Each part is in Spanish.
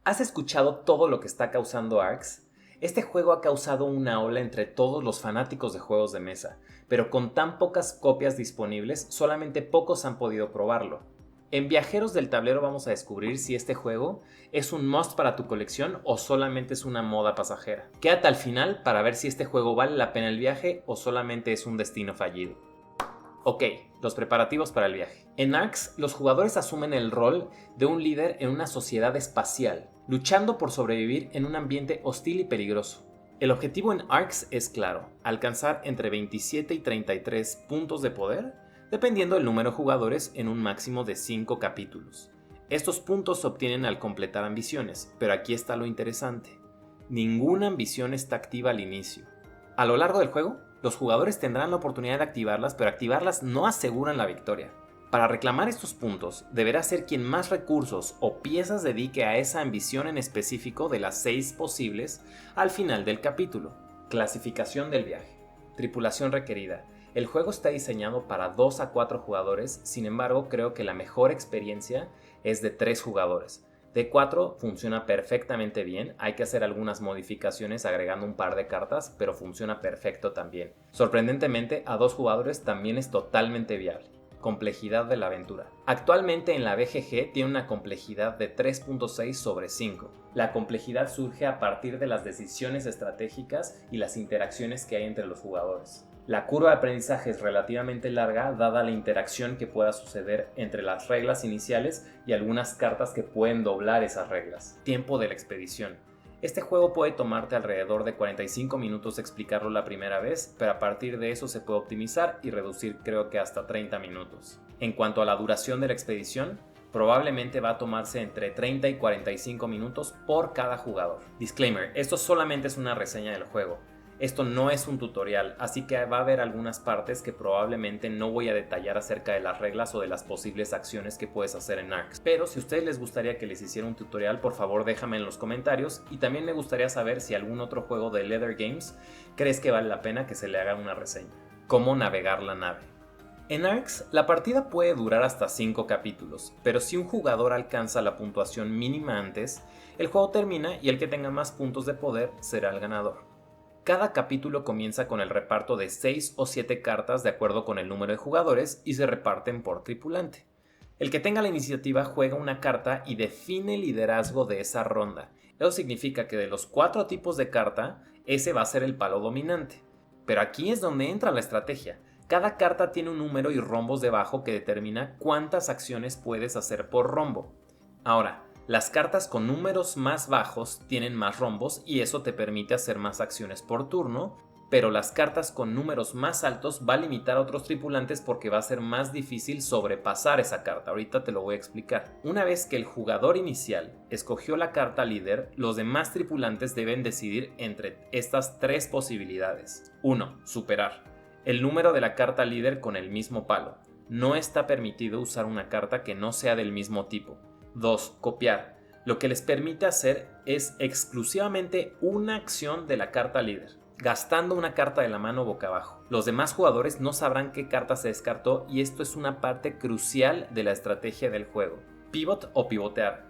¿Has escuchado todo lo que está causando Arx? Este juego ha causado una ola entre todos los fanáticos de juegos de mesa, pero con tan pocas copias disponibles, solamente pocos han podido probarlo. En Viajeros del Tablero vamos a descubrir si este juego es un must para tu colección o solamente es una moda pasajera. Quédate al final para ver si este juego vale la pena el viaje o solamente es un destino fallido. Ok, los preparativos para el viaje. En Arx, los jugadores asumen el rol de un líder en una sociedad espacial, luchando por sobrevivir en un ambiente hostil y peligroso. El objetivo en Arx es claro, alcanzar entre 27 y 33 puntos de poder, dependiendo del número de jugadores en un máximo de 5 capítulos. Estos puntos se obtienen al completar ambiciones, pero aquí está lo interesante. Ninguna ambición está activa al inicio. A lo largo del juego, los jugadores tendrán la oportunidad de activarlas, pero activarlas no aseguran la victoria. Para reclamar estos puntos, deberá ser quien más recursos o piezas dedique a esa ambición en específico de las 6 posibles al final del capítulo. Clasificación del viaje. Tripulación requerida. El juego está diseñado para 2 a 4 jugadores, sin embargo creo que la mejor experiencia es de 3 jugadores. De 4 funciona perfectamente bien, hay que hacer algunas modificaciones agregando un par de cartas, pero funciona perfecto también. Sorprendentemente, a 2 jugadores también es totalmente viable. Complejidad de la aventura. Actualmente en la BGG tiene una complejidad de 3.6 sobre 5. La complejidad surge a partir de las decisiones estratégicas y las interacciones que hay entre los jugadores. La curva de aprendizaje es relativamente larga dada la interacción que pueda suceder entre las reglas iniciales y algunas cartas que pueden doblar esas reglas. Tiempo de la expedición. Este juego puede tomarte alrededor de 45 minutos explicarlo la primera vez, pero a partir de eso se puede optimizar y reducir creo que hasta 30 minutos. En cuanto a la duración de la expedición, probablemente va a tomarse entre 30 y 45 minutos por cada jugador. Disclaimer, esto solamente es una reseña del juego. Esto no es un tutorial, así que va a haber algunas partes que probablemente no voy a detallar acerca de las reglas o de las posibles acciones que puedes hacer en Arx. Pero si a ustedes les gustaría que les hiciera un tutorial, por favor déjame en los comentarios, y también me gustaría saber si algún otro juego de Leather Games crees que vale la pena que se le haga una reseña. ¿Cómo navegar la nave? En Arx, la partida puede durar hasta 5 capítulos, pero si un jugador alcanza la puntuación mínima antes, el juego termina y el que tenga más puntos de poder será el ganador. Cada capítulo comienza con el reparto de 6 o 7 cartas de acuerdo con el número de jugadores y se reparten por tripulante. El que tenga la iniciativa juega una carta y define el liderazgo de esa ronda. Eso significa que de los 4 tipos de carta, ese va a ser el palo dominante. Pero aquí es donde entra la estrategia. Cada carta tiene un número y rombos debajo que determina cuántas acciones puedes hacer por rombo. Ahora, las cartas con números más bajos tienen más rombos y eso te permite hacer más acciones por turno, pero las cartas con números más altos va a limitar a otros tripulantes porque va a ser más difícil sobrepasar esa carta. Ahorita te lo voy a explicar. Una vez que el jugador inicial escogió la carta líder, los demás tripulantes deben decidir entre estas 3 posibilidades. 1. Superar. El número de la carta líder con el mismo palo. No está permitido usar una carta que no sea del mismo tipo. 2. Copiar. Lo que les permite hacer es exclusivamente una acción de la carta líder, gastando una carta de la mano boca abajo. Los demás jugadores no sabrán qué carta se descartó y esto es una parte crucial de la estrategia del juego. Pivot o pivotear.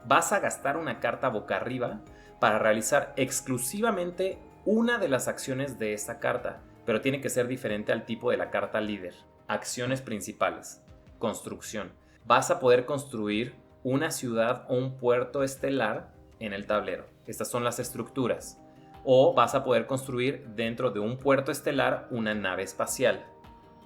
Vas a gastar una carta boca arriba para realizar exclusivamente una de las acciones de esa carta, pero tiene que ser diferente al tipo de la carta líder. Acciones principales. Construcción. Vas a poder construir una ciudad o un puerto estelar en el tablero. Estas son las estructuras. O vas a poder construir dentro de un puerto estelar una nave espacial.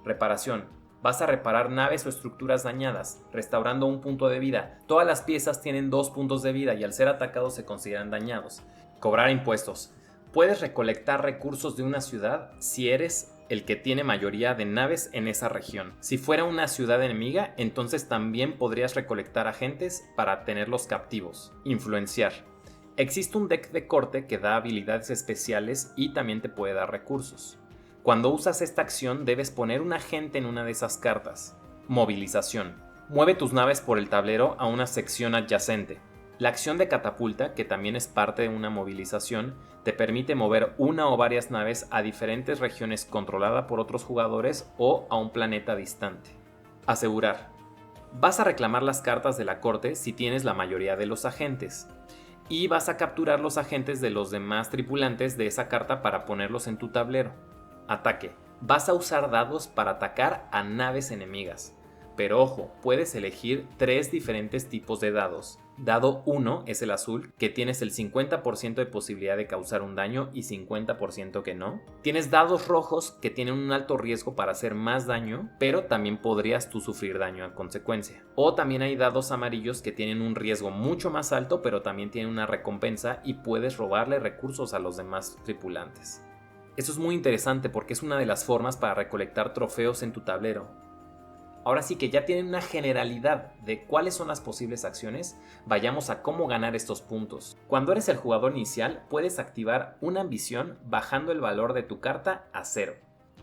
Reparación. Vas a reparar naves o estructuras dañadas, restaurando un punto de vida. Todas las piezas tienen 2 puntos de vida y al ser atacados se consideran dañados. Cobrar impuestos. Puedes recolectar recursos de una ciudad si eres el que tiene mayoría de naves en esa región. Si fuera una ciudad enemiga, entonces también podrías recolectar agentes para tenerlos captivos. Influenciar. Existe un deck de corte que da habilidades especiales y también te puede dar recursos. Cuando usas esta acción debes poner un agente en una de esas cartas. Movilización. Mueve tus naves por el tablero a una sección adyacente. La acción de catapulta, que también es parte de una movilización, te permite mover una o varias naves a diferentes regiones controladas por otros jugadores o a un planeta distante. Asegurar. Vas a reclamar las cartas de la corte si tienes la mayoría de los agentes. y vas a capturar los agentes de los demás tripulantes de esa carta para ponerlos en tu tablero. Ataque. Vas a usar dados para atacar a naves enemigas. Pero ojo, puedes elegir 3 diferentes tipos de dados. Dado 1 es el azul, que tienes el 50% de posibilidad de causar un daño y 50% que no. Tienes dados rojos, que tienen un alto riesgo para hacer más daño, pero también podrías tú sufrir daño a consecuencia. O también hay dados amarillos que tienen un riesgo mucho más alto, pero también tienen una recompensa y puedes robarle recursos a los demás tripulantes. Eso es muy interesante porque es una de las formas para recolectar trofeos en tu tablero. Ahora sí que ya tienen una generalidad de cuáles son las posibles acciones, vayamos a cómo ganar estos puntos. Cuando eres el jugador inicial, puedes activar una ambición bajando el valor de tu carta a 0.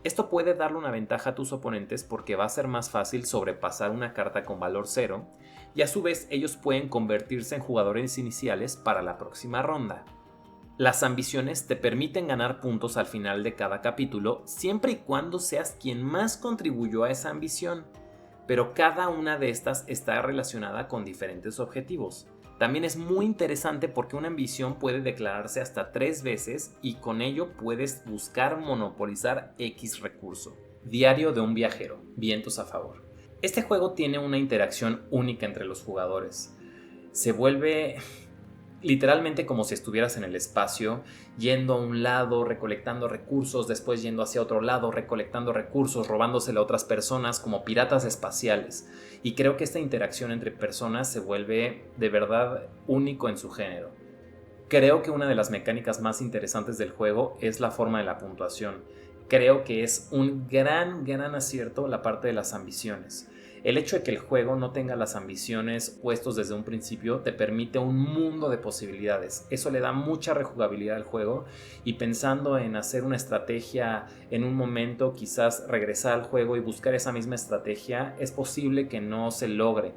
Esto puede darle una ventaja a tus oponentes porque va a ser más fácil sobrepasar una carta con valor 0 y a su vez ellos pueden convertirse en jugadores iniciales para la próxima ronda. Las ambiciones te permiten ganar puntos al final de cada capítulo siempre y cuando seas quien más contribuyó a esa ambición. Pero cada una de estas está relacionada con diferentes objetivos. También es muy interesante porque una ambición puede declararse hasta 3 veces y con ello puedes buscar monopolizar X recurso. Diario de un viajero, vientos a favor. Este juego tiene una interacción única entre los jugadores. Se vuelve literalmente como si estuvieras en el espacio, yendo a un lado, recolectando recursos, después yendo hacia otro lado, recolectando recursos, robándoselo a otras personas como piratas espaciales. Y creo que esta interacción entre personas se vuelve de verdad único en su género. Creo que una de las mecánicas más interesantes del juego es la forma de la puntuación. Creo que es un gran acierto la parte de las ambiciones. El hecho de que el juego no tenga las ambiciones puestos desde un principio te permite un mundo de posibilidades. Eso le da mucha rejugabilidad al juego y pensando en hacer una estrategia en un momento, quizás regresar al juego y buscar esa misma estrategia, es posible que no se logre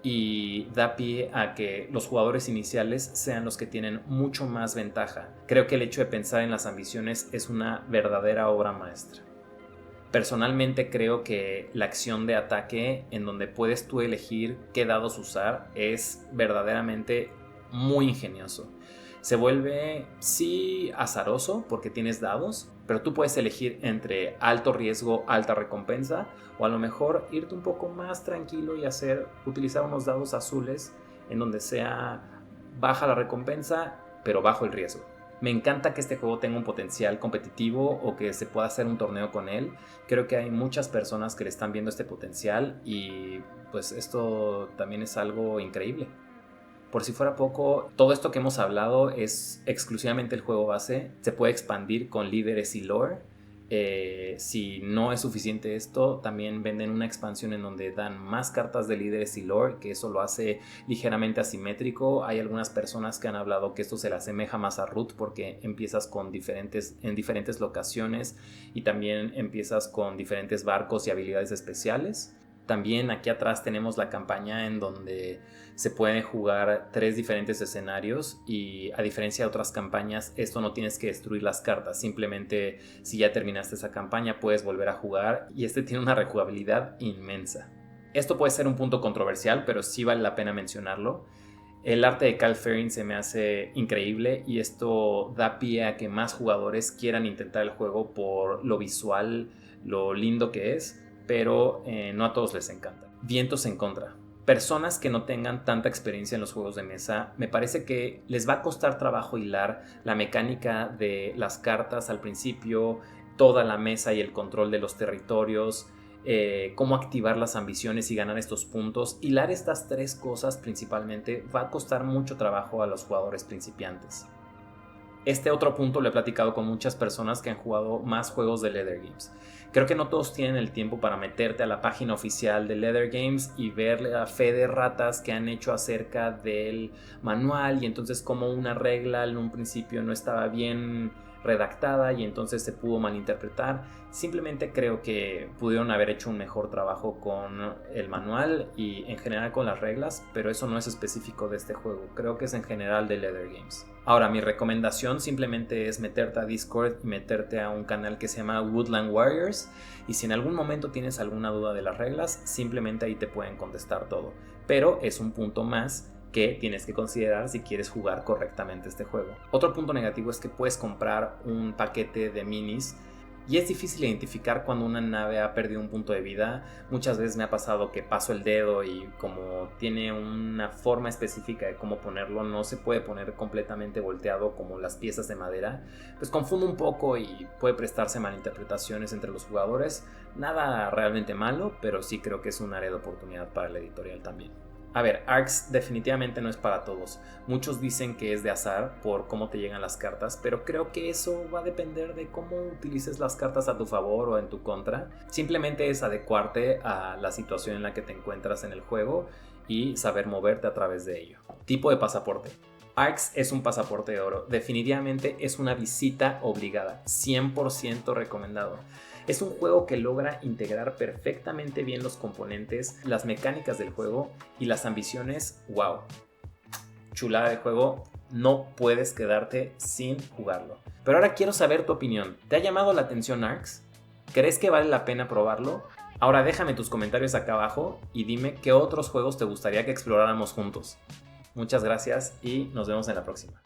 y da pie a que los jugadores iniciales sean los que tienen mucho más ventaja. Creo que el hecho de pensar en las ambiciones es una verdadera obra maestra. Personalmente creo que la acción de ataque en donde puedes tú elegir qué dados usar es verdaderamente muy ingenioso. Se vuelve, sí, azaroso porque tienes dados, pero tú puedes elegir entre alto riesgo, alta recompensa, o a lo mejor irte un poco más tranquilo y utilizar unos dados azules en donde sea baja la recompensa, pero bajo el riesgo. Me encanta que este juego tenga un potencial competitivo o que se pueda hacer un torneo con él. Creo que hay muchas personas que le están viendo este potencial y pues esto también es algo increíble. Por si fuera poco, todo esto que hemos hablado es exclusivamente el juego base. Se puede expandir con líderes y lore. Si no es suficiente esto, también venden una expansión en donde dan más cartas de líderes y lore, que eso lo hace ligeramente asimétrico. Hay algunas personas que han hablado que esto se le asemeja más a Root porque empiezas en diferentes locaciones y también empiezas con diferentes barcos y habilidades especiales. También aquí atrás tenemos la campaña en donde se pueden jugar 3 diferentes escenarios y a diferencia de otras campañas esto no tienes que destruir las cartas, simplemente si ya terminaste esa campaña puedes volver a jugar y este tiene una rejugabilidad inmensa. Esto puede ser un punto controversial, pero sí vale la pena mencionarlo. El arte de Kyle Ferrin se me hace increíble y esto da pie a que más jugadores quieran intentar el juego por lo visual, lo lindo que es, pero no a todos les encanta. Vientos en contra. Personas que no tengan tanta experiencia en los juegos de mesa, me parece que les va a costar trabajo hilar la mecánica de las cartas al principio, toda la mesa y el control de los territorios, cómo activar las ambiciones y ganar estos puntos. Hilar estas 3 cosas principalmente va a costar mucho trabajo a los jugadores principiantes. Este otro punto lo he platicado con muchas personas que han jugado más juegos de Leder Games. Creo que no todos tienen el tiempo para meterte a la página oficial de Leder Games y ver la fe de ratas que han hecho acerca del manual y entonces como una regla en un principio no estaba bien redactada y entonces se pudo malinterpretar. Simplemente creo que pudieron haber hecho un mejor trabajo con el manual y en general con las reglas, pero eso no es específico de este juego, creo que es en general de Leder Games. Ahora, mi recomendación simplemente es meterte a Discord y meterte a un canal que se llama Woodland Warriors y si en algún momento tienes alguna duda de las reglas, simplemente ahí te pueden contestar todo, pero es un punto más que tienes que considerar si quieres jugar correctamente este juego. Otro punto negativo es que puedes comprar un paquete de minis y es difícil identificar cuando una nave ha perdido un punto de vida. Muchas veces me ha pasado que paso el dedo y como tiene una forma específica de cómo ponerlo, no se puede poner completamente volteado como las piezas de madera. Pues confunde un poco y puede prestarse malinterpretaciones entre los jugadores. Nada realmente malo, pero sí creo que es un área de oportunidad para la editorial también. A ver, Arx definitivamente no es para todos. Muchos dicen que es de azar por cómo te llegan las cartas, pero creo que eso va a depender de cómo utilices las cartas a tu favor o en tu contra. Simplemente es adecuarte a la situación en la que te encuentras en el juego y saber moverte a través de ello. Tipo de pasaporte. Arx es un pasaporte de oro. Definitivamente es una visita obligada. 100% recomendado. Es un juego que logra integrar perfectamente bien los componentes, las mecánicas del juego y las ambiciones. ¡Wow! Chulada de juego, no puedes quedarte sin jugarlo. Pero ahora quiero saber tu opinión. ¿Te ha llamado la atención Arx? ¿Crees que vale la pena probarlo? Ahora déjame tus comentarios acá abajo y dime qué otros juegos te gustaría que exploráramos juntos. Muchas gracias y nos vemos en la próxima.